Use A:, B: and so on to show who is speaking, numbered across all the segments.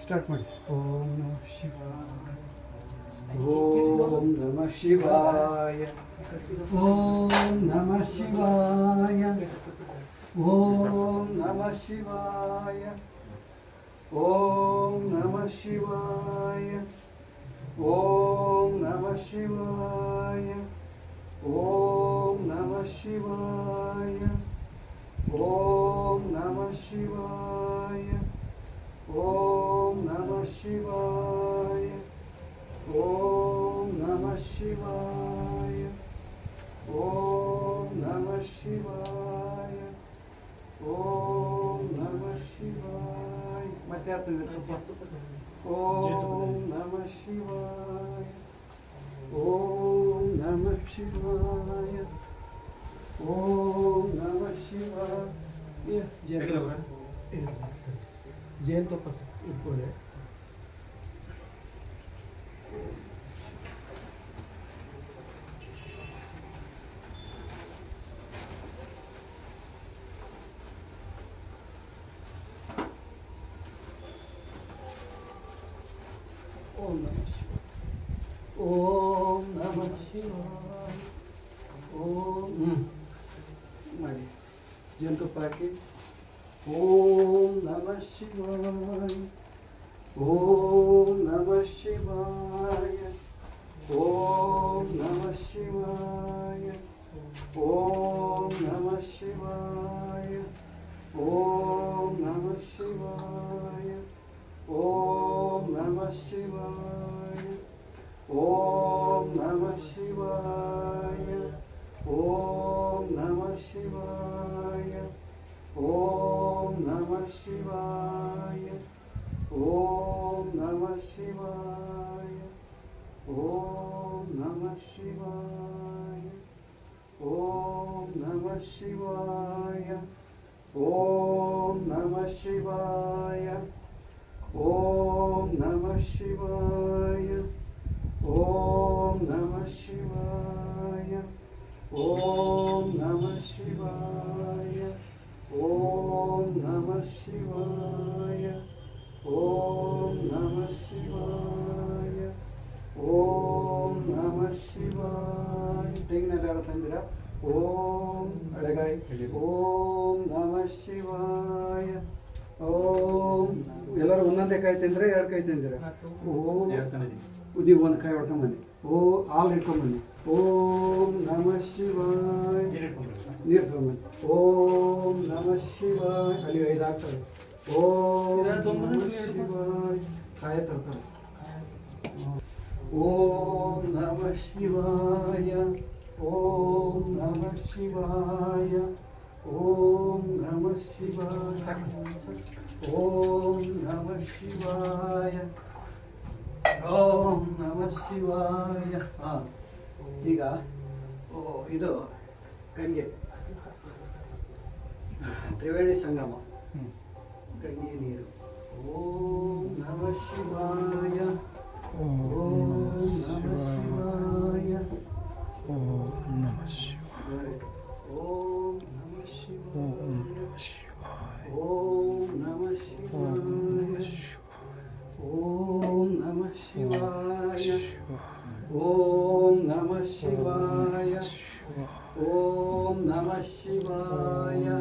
A: Start ಮಾಡಿ. ಓಂ ನಮಃ ಶಿವಾಯ. ಓಂ ನಮಃ ಶಿವಾಯ. ಓಂ ನಮಃ ಶಿವಾಯ. ಓಂ ನಮಃ ಶಿವಾಯ. ಓಂ ನಮಃ ಶಿವಾಯ. ಓಂ ನಮಃ ಶಿವಾಯ. ಓಂ ನಮಃ ಶಿವಾಯ. ಓಂ ನಮಃ ಶಿವಾಯ. ಓಂ ನಮಃ ಶಿವಾಯ. ಓಂ ನಮಃ ಶಿವಾಯ. ಓಂ ನಮಃ ಶಿವಾಯ. ಓಂ ನಮಃ ಶಿವಾಯ. ಮತ್ತೆ ಓಂ ನಮಃ ಶಿವಾಯ. ಓಂ ನಮಃ ಶಿವಾಯ. ಓಂ ನಮಃ ಶಿವಾಯ. ಜಯಂತ ಇಟ್ಕೊಳ್ಳಿ. ಓಂ ನಮಃ ಶಿವಾಯ. ಓಂ ನಮಃ ಶಿವಾಯ. ಓಂ ಮಾಡಿ ಜೇನುತುಪ್ಪ ಹಾಕಿ. ಓಂ ನಮಃ ಶಿವಾಯ. ಓಂ ನಮಃ ಶಿವಾಯ. ಓಂ ನಮಃ ಶಿವಾಯ. ಓಂ ನಮಃ ಶಿವಾಯ. ಓಂ ನಮಃ ಶಿವಾಯ. ಓಂ ನಮಃ ಶಿವಾಯ. ಓಂ ನಮಃ ಶಿವಾಯ. ಓಂ ನಮಃ ಶಿವಾಯ. ಓಂ ನಮಃ ಶಿವಾಯ. ಓಂ ನಮಃ ಶಿವಾಯ. ಓಂ ನಮಃ ಶಿವಾಯ. ಓಂ ನಮಃ ಶಿವಾಯ. ಓಂ ನಮಃ ಶಿವಾಯ. ಓಂ नमः शिवाय ओम नमः शिवाय ओम नमः शिवाय ओम नमः शिवाय ओम नमः शिवाय ओम नमः शिवाय ತೆಂಗಿನೆಲ್ಲ ತಂದಿರಾ ಓಂ ಅಳಗಾಯಿ ಓಂ ನಮಃ ಶಿವಾಯ ಓಂ ಎಲ್ಲರೂ ಒಂದೊಂದೇ ಕಾಯಿ ತಿಂದ್ರೆ ಎರಡು ಕಾಯಿ ತಿಂದಿರ ಓಂ ನೀವು ಒಂದು ಕಾಯಿ ಹೊಡ್ಕೊಂಬನ್ನಿ ಓ ಹಾಲು ಇಟ್ಕೊಂಬನ್ನಿ ಓಂ ನಮಃ ಶಿವಾಯ ನೀರು ತಗೊಂಬನ್ನಿ ಓಂ ನಮಃ ಶಿವಾಯ ಅಲ್ಲಿ 5 ಆಗ್ತವೆ ಓಂ ನಮಃ ಶಿವಾಯ ಕಾಯ ತರ್ತಾರೆ ಓಂ ನಮಃ ಶಿವಾಯ ಓಂ ನಮಃ ಶಿವಾಯ ಓಂ ನಮಃ ಶಿವಾಯ ಓಂ ನಮಃ ಶಿವಾಯ ಓಂ ನಮಃ ಶಿವಾಯ ಈಗ ಇದು ಗಂಗೆ ತ್ರಿವೇಣಿ ಸಂಗಮ ಗಂಗೆ ನೀರು ಓಂ ನಮಃ ಶಿವಾಯ ಓಂ ನಮಃ ಶಿವಾಯ ಓಂ ನಮಃ ಶಿವಾಯ ಓಂ ನಮಃ ಶಿವಾಯ ಓಂ ನಮಃ ಶಿವಾಯ ಓಂ ನಮಃ ಶಿವಾಯ ಓಂ ನಮಃ ಶಿವಾಯ ಓಂ ನಮಃ ಶಿವಾಯ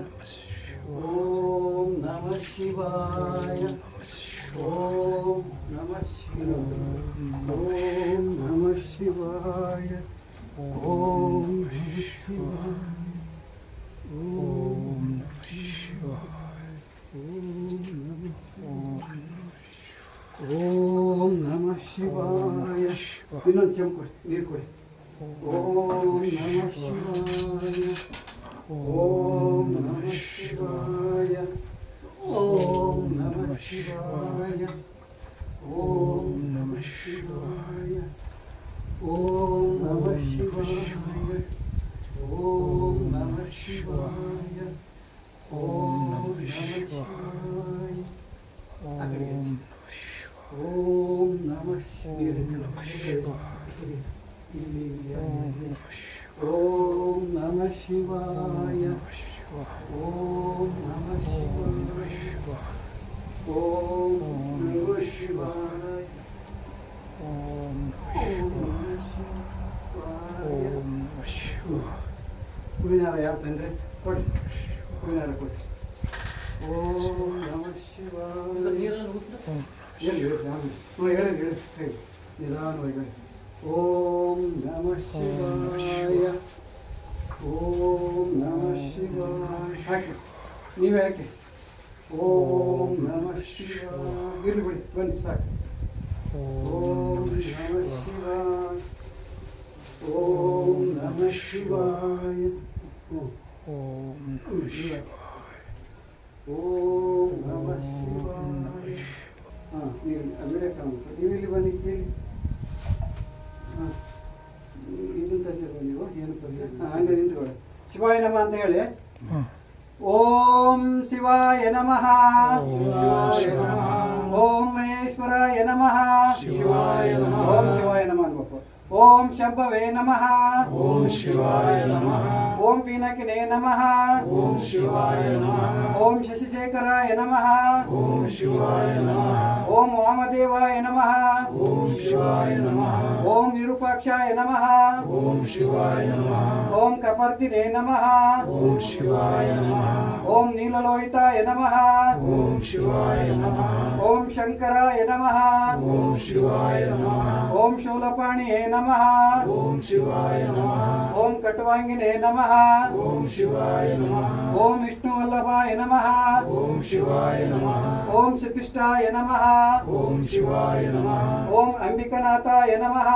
A: ಓಂ ನಮಃ ಶಿವಾಯ ಓಂ ನಮಃ ಶಿವಾಯ ಓಂ ನಮಃ ಶಿವಾಯ ಓಂ ನಮಃ ಶಿವಾಯ ಓಂ ನಮಃ ಶಿವಾಯ ಇನ್ನೊಂದು ಚೆಂಪು ಕೊಡಿ ನೀರು ಕೊಡಿ ಓಂ ನಮಃ ಶಿವಾಯ ಓಂ ನಮಃ ಶಿವಾಯ ಓಂ ನಮಃ ಶಿವಾಯ ಓಂ ನಮಃ ಶಿವಾಯ ಓಂ ನಮಃ ಶಿವಾಯ ಓಂ ನಮಃ ಶಿವಾಯ ಓಂ ನಮಃ ಶಿವಾಯ ಓಂ ನಮಃ ಶಿವಾಯ ಓಂ ನಮಃ ಶಿವಾಯ ಓಂ ನಮಃ ಶಿವಾಯ ಓಂ ನಮಃ ಶಿವಾಯ ಓಂ ನಮಃ ಶಿವಾಯ ಹೂವಿನಾರ ಯಾರು ತಂದ್ರೆ ಕೊಡಿ ಹೂವಿನಾರ ಕೊಡಿ ಓಂ ನಮಃ ಶಿವಾಯ ಹೇಳಿ ನಿಧಾನವಾಗಿ ಹೇಳಿ ಓಂ ನಮಃ ಶಿವಾಯ ಓಂ ನಮಃ ಶಿವಾಯ ಹಾಕಿ ನೀವೇ ಹಾಕಿ ಓಂ ನಮಃ ಶಿವಾಯ ಇರ್ಲಿ ಬಿಡಿ ಬನ್ನಿ ಸಾಕು ಓಂ ನಮಃ ಶಿವಾಯ ಓಂ ನಮಃ ಶಿವಾಯ ಓಂ ನಮಃ ಶಿವಾಯ ನೀವು ಇಲ್ಲಿ ಬನ್ನಿ ಇಲ್ಲಿ ಇದನ್ನ ತಂದಿರುವ ನೀವು ಏನು ಹಂಗೆ ನಿಂತ್ಕೊಳ್ಳಿ ಶಿವಾಯ ನಮಃ ಅಂತ ಹೇಳಿ ಓಂ ಶಿವಾಯ ನಮಃ ಓಂ ಮಹೇಶ್ವರಾಯ ನಮಃ ಓಂ ಶಿವಾಯ ನಮಃ ಅನ್ಬೇಕು ಓಂ ಶಂಭವೇ ನಮಃ ಓಂ ಶಿವಾಯ ನಮಃ ಓಂ ಪಿನಕಿನೇ ನಮಃ ಓಂ ಶಿವಾಯ ನಮಃ ಓಂ ಶಶಿಶೇಖರಾಯ ನಮಃ ಓಂ ಶಿವಾಯ ನಮಃ ಓಂ ವಾಮದೇವಾಯ ನಮಃ ಓಂ ಶಿವಾಯ ನಮಃ ಓಂ ವಿರೂಪಾಕ್ಷಾಯ ನಮಃ ಓಂ ಶಿವಾಯ ನಮಃ ಓಂ ಕಪರ್ದಿನೇ ನಮಃ ಓಂ ಶಿವಾಯ ನಮಃ ಓಂ ನೀಲಲೋಹಿತಾಯ ನಮಃ ಓಂ ಶಿವಾಯ ನಮಃ ಓಂ ಶಂಕರಾಯ ನಮಃ ಓಂ ಶಿವಾಯ ನಮಃ ಓಂ ಶೂಲಪಾಣಿಯೇ ನಮಃ ಓಂ ಶಿವಾಯ ನಮಃ ಓಂ ಕಟ್ವಾಂಗಿನೇ ನಮಃ ಓಂ ಶಿವಾಯ ನಮಃ ಓಂ ವಿಷ್ಣುವಲ್ಲಭಾಯ ನಮಃ ಓಂ ಶಿವಾಯ ನಮಃ ಓಂ ಶಿಪಿಷ್ಟಾಯ ನಮಃ ಓಂ ಶಿವಾಯ ನಮಃ ಓಂ ಅಂಬಿಕನಾಥಾಯ ನಮಃ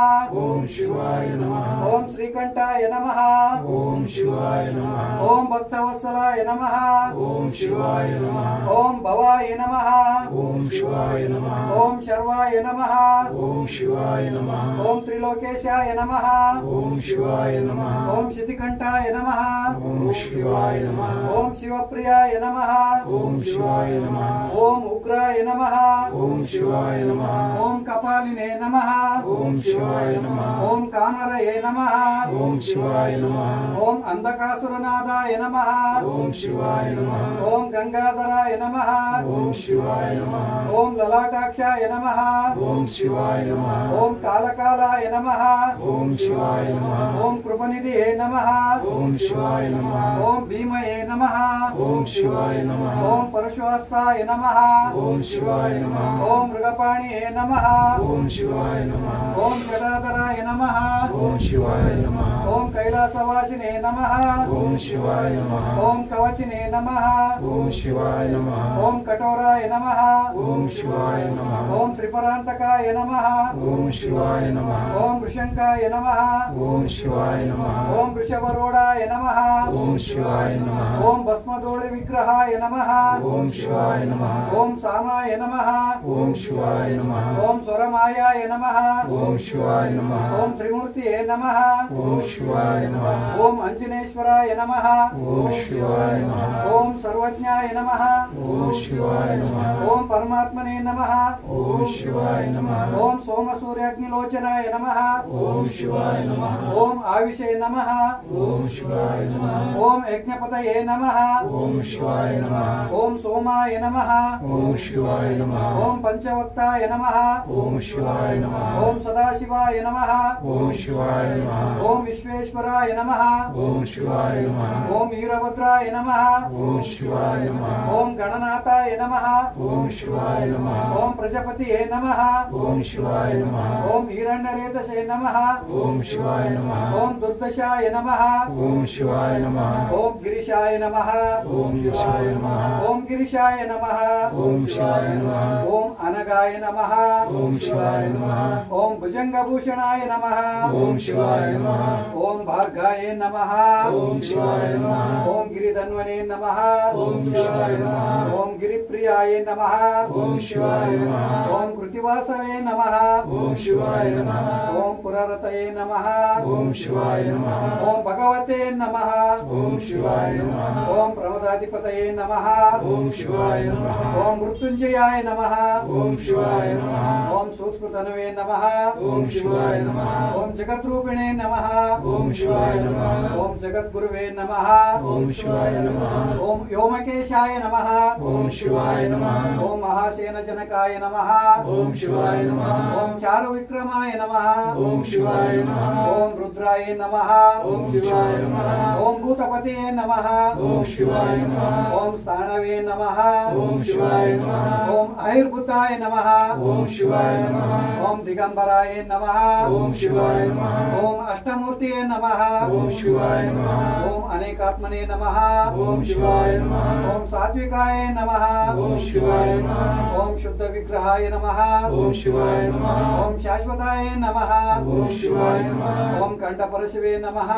A: ಓಂ ಶಿವಾಯ ನಮಃ ಓಂ ಶ್ರೀಕಂಠಾಯ ನಮಃ ಓಂ ಶಿವಾಯ ನಮಃ ಓಂ ಭಕ್ತವತ್ಸಲಾಯ ನಮಃ ಓಂ ಶಿವಾಯ ನಮಃ ಓಂ ಭವಾಯ ನಮಃ ಓಂ ಶಿವಾಯ
B: शिवाय नमः
A: ओम शर्वाय नमः
B: ओम शिवाय नमः
A: ओम त्रिलोकेशाय नमः
B: ओम शिवाय नमः
A: ओम शितिकंठाय नमः
B: ओम शिवाय नमः
A: ओम शिवप्रियाय नमः
B: ओम शिवाय नमः
A: ओम उग्राय नमः
B: ओम शिवाय नमः
A: ओम कपालिने नमः
B: ओम शिवाय नमः
A: ओम कामरये नमः
B: ओम शिवाय नमः
A: ओम अंधकासुरनादाय नमः
B: ओम शिवाय नमः
A: ओम गंगाधराय नमः
B: ओम शिवाय नमः
A: ओम ललाटाक्षाय नमः
B: ओम शिवाय नमः
A: ओम कालकालाय नमः
B: ओम शिवाय नमः
A: ओम कृपनिधिये नमः
B: ओम शिवाय नमः
A: ओम भीमये नमः
B: ओम शिवाय नमः
A: ओम परशुहस्ताय नमः
B: ओम शिवाय नमः
A: ओम मृगपाणिये नमः
B: ओम शिवाय नमः
A: ओम जटाधराय नमः
B: ओम शिवाय नमः
A: ओम कैलासवासिने नमः
B: ओम शिवाय नमः
A: ओम कवचिने नमः
B: ओम शिवाय नमः
A: ओम कठोराय नमः
B: ओम शिवाय नमः
A: ओम त्रिपुरांतकाय नमः
B: ओम शिवाय नमः
A: ओम वृषंकाय नमः
B: ओम शिवाय नमः
A: ओम वृषभरूढाय नमः
B: ओम शिवाय नमः
A: ओम भस्मधूलि विग्रहाय नमः
B: ओम शिवाय नमः
A: ओम सामाय नमः
B: ओम शिवाय नमः
A: ओम स्वरमायाय नमः
B: ओम शिवाय नमः
A: ओम त्रिमूर्तिये नमः
B: ओम शिवाय नमः
A: ओम अंजनेश्वराय नमः
B: ओम शिवाय नमः
A: ओम सर्वज्ञाय नमः
B: ओम शिवाय नमः
A: ओम परमात्मने नमः
B: ओम शिवाय नमः
A: ओम सोमसूर्याग्निलोचनाय नमः
B: ओम शिवाय नमः
A: ओम आविषे नमः
B: ओम शिवाय नमः
A: ओम यज्ञपतये नमः
B: ओम शिवाय नमः
A: ओम सोमाय नमः
B: ओम शिवाय नमः
A: ओम पंचवक्ताय नमः
B: ओम शिवाय नमः
A: ओम सदाशिवाय नमः
B: ओम शिवाय नमः
A: ओम विश्वेश्वराय नमः
B: ओम शिवाय नमः
A: ओम वीरभद्राय नमः
B: ओम शिवाय नमः
A: ओम गणनाथाय नमः
B: ओम शिवाय नमः
A: ओम प्रजापतिये नमः
B: ओम शिवाय नमः
A: ओम हिरण्यरेतसे नमः
B: ओम शिवाय नमः
A: ओम दुर्दशाय नमः
B: ओम शिवाय नमः
A: ओम गिरिशाय नमः
B: ओम शिवाय नमः
A: ओम गिरिशाय नमः
B: ओम शिवाय नमः
A: ओम अनगाय नमः
B: ओम शिवाय नमः
A: ओम भुजंगभूषणाय नमः
B: ओम शिवाय नमः
A: ओम भार्गाय नमः
B: ओम शिवाय नमः
A: ओम गिरिधन्वने नमः
B: ओम शिवाय नमः
A: ओम गिरिप्रियाय नमः
B: ओम शिवाय नमः
A: ओम कृतिवासवे नमः
B: ओम शिवाय नमः
A: ओम पुररतये नमः
B: ओम शिवाय नमः
A: ओम भगवते नमः
B: ओम शिवाय नमः
A: ओम प्रमदाधिपतये नमः
B: ओम शिवाय नमः
A: ओम मृत्युंजयाय नमः
B: ओम शिवाय नमः
A: ओम सूक्ष्मतनवे नमः
B: ओम शिवाय नमः
A: ओम जगद्रूपिणे नमः
B: ओम शिवाय नमः
A: ओम जगद्गुरुवे नमः
B: ओम शिवाय नमः
A: ओम व्योमकेशाय नमः
B: ओम शिवाय नमः
A: ओम महासेनजनकाय नमः
B: ओम शिवाय नमः
A: ओम चारुविक्रमाय नमः
B: ओम शिवाय नमः
A: ओम रुद्राय नमः
B: ओम शिवाय नमः
A: ओम भूतपतये नमः
B: ओम शिवाय नमः
A: ओम स्थाणवे नमः
B: ओम शिवाय नमः
A: ओम अहिर्भूताय नमः
B: ओम शिवाय नमः
A: ओम दिगंबराय नमः
B: ओम शिवाय नमः
A: ओम अष्टमूर्तये नमः
B: ओम शिवाय नमः
A: ओम अनेकात्मने नमः
B: ओम शिवाय नमः
A: ओम सात्विकाय नमः
B: ओम शिवाय नमः
A: ओम शुद्ध विग्रहाय नमः
B: ओम शिवाय नमः
A: ओम शाश्वताय नमः
B: ओम शिवाय नमः
A: ओम कंठपरशवे नमः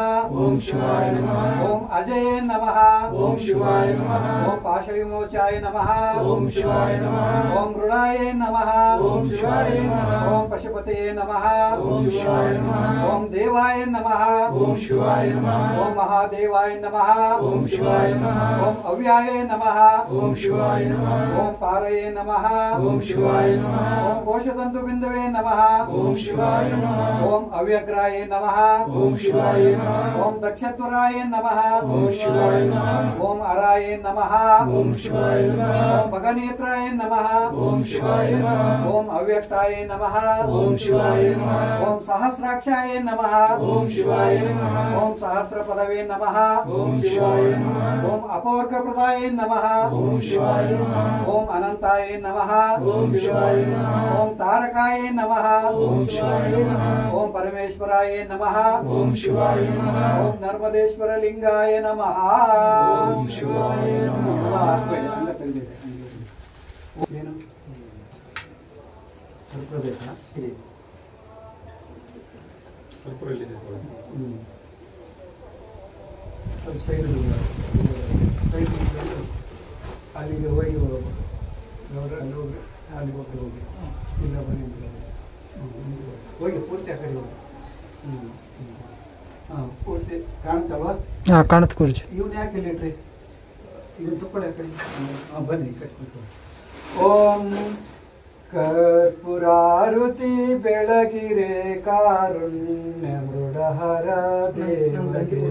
B: ओम शिवाय नमः
A: ओम अजये नमः
B: ओम शिवाय नमः
A: ओम पाशविमोचाय नमः
B: ओम शिवाय नमः
A: ओम मृडाय नमः
B: ओम शिवाय नमः
A: ओम पशुपतये नमः
B: ओम शिवाय नमः
A: ओम देवाय नमः
B: ओम शिवाय नमः
A: ओम महादेवाय नमः
B: ओम शिवाय नमः
A: ओम अव्याये नमः
B: ओम शिवाय नमः
A: ओम पारये नमः
B: ओम शिवाय नमः
A: ओम कोशतंतु बिंदवे नमः
B: ओम शिवाय नमः
A: ओम अव्यग्राय नमः
B: ओम शिवाय नमः
A: ओम दक्षध्वराय नमः
B: ओम शिवाय नमः
A: ओम अराय नमः
B: ओम शिवाय नमः
A: ओम भगनेत्राय नमः
B: ओम शिवाय नमः
A: ओम अव्यक्ताय नमः
B: ओम शिवाय नमः
A: ओम सहस्राक्षाय नमः
B: ओम शिवाय नमः
A: ओम सहस्रपदवे नमः
B: ओम शिवाय नमः
A: ओम अपोर्गप्रदाय नमः
B: ओम शिवाय नमः
A: ओम अनंताय नमः
B: ओम शिवाय नमः
A: ओम तारकाय नमः
B: ओम शिवाय नमः
A: ओम परमेश्वराय नमः
B: ओम शिवाय नमः
A: ओम नर्मदेश्वर लिंगाय नमः
B: ओम शिवाय नमः
A: ಹಂಗ ತೆಗೆದಿದೆ ಏನು ಸ್ವಲ್ಪ ಬೇಕಾ ಇದೆ ಸ್ವಲ್ಪ ಸೈಡ್ ಅಲ್ಲಿಗೆ ಹೋಗಿ ಅಲ್ಲಿ ಹೋಗಿ ಅಲ್ಲಿ ಹೋಗಿ ಇಲ್ಲ ಬನ್ನಿ ಹೋಗಿ ಪೂರ್ತಿ ಆ ಕಡೆ ಹೋಗಿ. ಹಾಂ ಪೂರ್ತಿ ಕಾಣ್ತಲ್ವಾ?
C: ಹಾಂ ಕಾಣುತ್ತೆ ಗುರುಜಿ.
A: ಇವನು ಯಾಕೆ ಇಲ್ಲಿಟ್ರಿ? ಇದನ್ನು ತಗೊಳ್ಳಿ ಆ ಕಡೆ. ಹಾಂ ಬನ್ನಿ ಕಟ್ಬಿಟ್ಟು. ಓಂ ಕರ್ಪೂರಾರುತಿ ಬೆಳಗಿರೆ ಕಾರುಣ್ಯ ಮೃಡಹರ ದೇವಗೆ.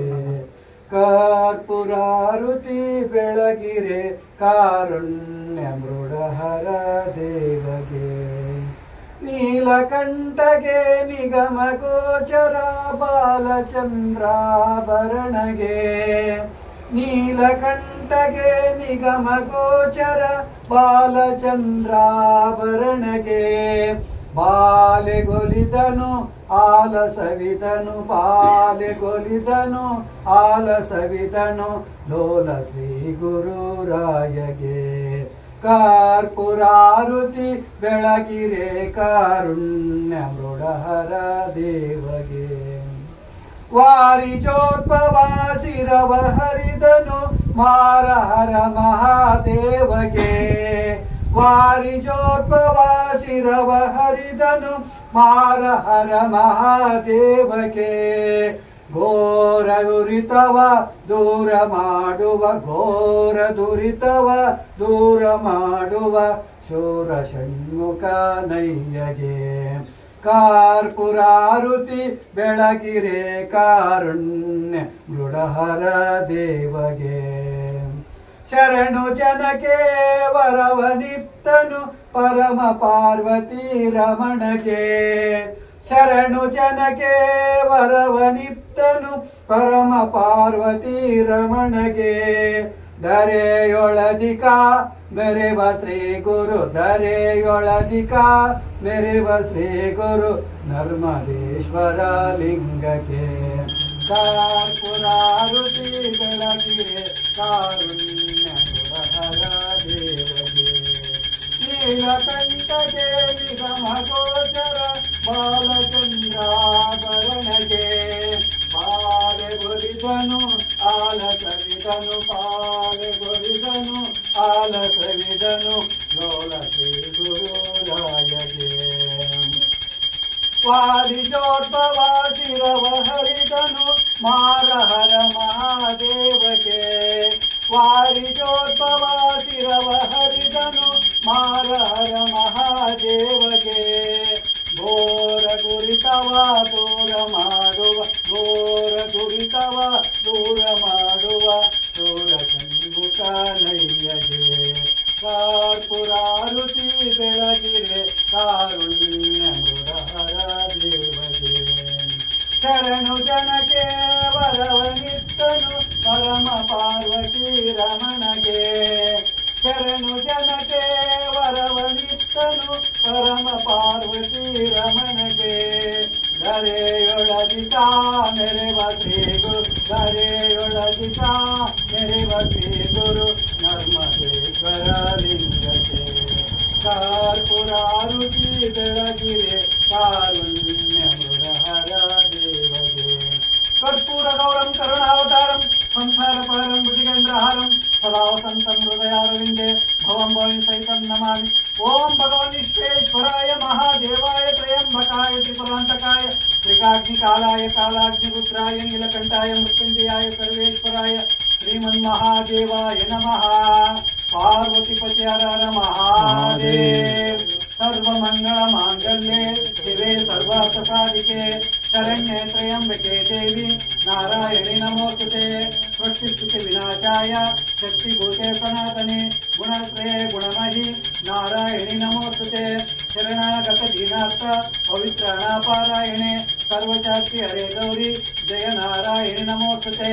A: ಕರ್ಪೂರಾರುತಿ ಬೆಳಗಿರೆ ಕಾರುಣ್ಯ ಮೃಡಹರ ದೇವಗೆ. ನೀಲಕಂಠಗೆ ನಿಗಮ ಗೋಚರ ಬಾಲಚಂದ್ರಾಭರಣಗೆ. ನೀಲಕಂಠಗೆ ನಿಗಮ ಗೋಚರ ಬಾಲಚಂದ್ರಾಭರಣಗೆ. ಬಾಲೆಗೊಲಿದನು ಆಲಸವಿದನು ಬಾಲೆಗೊಲಿದನು ಆಲಸವಿದನು ಲೋಲ ಶ್ರೀ ಗುರುರಾಯಗೆ. ಕರ್ಪೂರಾರುತಿ ಬೆಳಗಿರೆ ಕಾರುಣ್ಯ ಮೃಡಹರ ದೇವಗೆ. ವಾರಿಜೋದ್ಭವ ಶಿರವ ಹರಿದನು ಮಾರಹರ ಮಹಾದೇವಗೆ. ವಾರಿಜೋದ್ಭವ ಶಿರವ ಹರಿದನು ಮಾರಹರ ಮಹಾದೇವಗೆ. ಘೋರ ದುರಿತವ ದೂರ ಮಾಡುವ ಘೋರ ದುರಿತವ ದೂರ ಮಾಡುವ ಶೂರ ಷಣ್ಮುಖ ನಯ್ಯಗೆ. ಕರ್ಪೂರಾರುತಿ ಬೆಳಗಿರೆ ಕಾರುಣ್ಯ ಮೃಡಹರ ದೇವಗೆ. ಶರಣು ಜನಕ್ಕೆ ವರವನಿತ್ತನು ಪರಮ ಪಾರ್ವತಿ ರಮಣಗೆ. ಶರಣು ಜನಕ್ಕೆ ವರವನಿತ್ತನು ಪರಮ ಪಾರ್ವತಿ ರಮಣಗೆ. ಧರೆಯೊಳದಿಕ ಮೆರೆವ ಶ್ರೀ ಗುರು ಧರೆಯೊಳದಿಕ ಮೆರೆವ ಶ್ರೀ ಗುರು ನರ್ಮದೇಶ್ವರ ಲಿಂಗಕ್ಕೆ. ಕರ್ಪೂರಾರುತಿ ಬೆಳಗಿರೆ ಕಾರುಣ್ಯ ಮೃಡಹರ ದೇವಗೆ. ನೀಲಕಂಠಗೆ ನಿಗಮ ಗೋಚರ ಬಾಲಚಂದ್ರಾಭರಣಗೆ. ಬಾಲೆಗೊಲಿದನು ಆಲಸವಿದನು ಬಾಲೆಗೊಲಿದನು ಆಲಸವಿದನು ಲೋಲ ಶ್ರೀ ಗುರುರಾಯಗೆ. ವಾರಿಜೋದ್ಭವ ಶಿರವ ಹರಿದನು ಮಾರಹರ ಮಹಾದೇವಗೆ. ವಾರಿಜೋದ್ಭವ ಶಿರವ ಹರಿದನು ಮಾರಹರ ಮಹಾದೇವಗೆ. ಘೋರ ದುರಿತವ ದೂರ ಮಾಡುವ ಘೋರ ದುರಿತವ ದೂರ ಮಾಡುವ ಶೂರ ಷಣ್ಮುಖ ನಯ್ಯಗೆ. ಕರ್ಪೂರಾರುತಿ ಬೆಳಗಿರೆ ಕಾರುಣ್ಯ ಮೃಡಹರ ದೇವಗೆ. ಶರಣು ಜನಕ್ಕೆ ವರವನಿತ್ತನು ಪರಮ ಪಾರ್ವತಿ ರಮಣಗೆ. ಶರಣು ಜನಕ್ಕೆ ವರವನಿತ್ತನು ಪರಮ ಪಾರ್ವತಿ ರಮಣಗೆ. ಧರೆಯೊಳದಿಕ ಮೆರೆವ ಶ್ರೀ ಗುರು ಧರೆಯೊಳದಿಕ ಮೆರೆವ ಶ್ರೀ ಗುರು ನರ್ಮದೇಶ್ವರ ಲಿಂಗಕ್ಕೆ. ಕರ್ಪೂರಾರುತಿ ಬೆಳಗಿರೆ ಕಾರುಣ್ಯ ಮೃಡಹರ ದೇವಗೆ. ಕರ್ಪೂರ ಗೌರಂ ಕರುಣಾವತಾರಂ ಸಂಸಾರ ಪಾರಂ ಭುಜಗೇಂದ್ರಹಾರಂ ಸದಾ ವಸಂತಂ ಹೃದಯಾರವಿಂದೆ ಭವಂ ಭವಂ ಸಹಿತಂ ನಮಾಮಿ. ಓಂ ಭಗವನ್ ವಿಶ್ವೇಶ್ವರಾಯ ಮಹಾದೇವಾಯ ತ್ರಯಂಬಕಾಯ ತ್ರಿಪುರಾಂತಕಾಯ ತ್ರಿಕಾಗ್ನಿಕಾಲಾಯ ಕಾಲಾಗ್ನಿರುದ್ರಾಯ ನೀಲಕಂಠಾಯ ಮೃತ್ಯುಂಜಯಾಯ ಸರ್ವೇಶ್ವರಾಯ ಶ್ರೀಮನ್ಮಹಾದೇವಾಯ ನಮಃ. ಪಾರ್ವತಿಪತಿ ಹರ ಹರ ಮಹಾದೇವ್. ಸರ್ವಮಂಗಳ ಮಾಂಗಲ್ಯೆ ಶಿವೆ ಸರ್ವಾರ್ಥಸಾಧಿಕೆ ಶರಣ್ಯೆ ತ್ರ್ಯಂಬಕೆ ದೇವಿ ನಾರಾಯಣಿ ನಮೋಸ್ತುತೆ. ಸೃಷ್ಟಿಸ್ಥಿತಿ ವಿನಾಶಾಯ ಶಕ್ತಿಭೂತೆ ಸನಾತನೆ ಗುಣತ್ರಯೇ ಗುಣಮಹಿ ನಾರಾಯಣಿ ನಮೋಸ್ತುತೆ. ಶರಣಾಗತ ದೀನಾರ್ಥ ಪವಿತ್ರಾಣಾಪಾರಾಯಣೆ ಸರ್ವಶಕ್ತಿ ಹರೇ ಗೌರಿ ಜಯ ನಾರಾಯಣಿ ನಮೋಸ್ತುತೆ.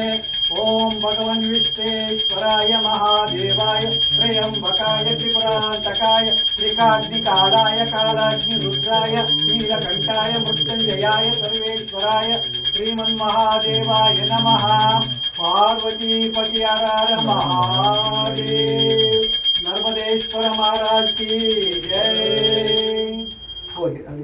A: ಓಂ ಭಗವನ್ ವಿಶ್ವೇಶ್ವರಾಯ ಮಹಾದೇವಾಯ ತ್ರಯಂಬಕಾಯ ತ್ರಿಪುರಾಂತಕಾಯ ತ್ರಿಕಾಗ್ನಿಕಾಲಾಯ ಕಾಲಾಗ್ನಿರುದ್ರಾಯ ನೀಲಕಂಠಾಯ ಮೃತ್ಯುಂಜಯಾಯ ಸರ್ವೇಶ್ವರಾಯ ಶ್ರೀಮನ್ಮಹಾದೇವಾಯ ನಮಃ. ಪಾರ್ವತೀಪತಿ ಹರ ಹರ ಮಹಾದೇವ್. ನರ್ಮದೇಶ್ವರ ಮಹಾರಾಜ್ ಕಿ ಜೈ. ಹೋಗಿ ಅಲ್ಲಿ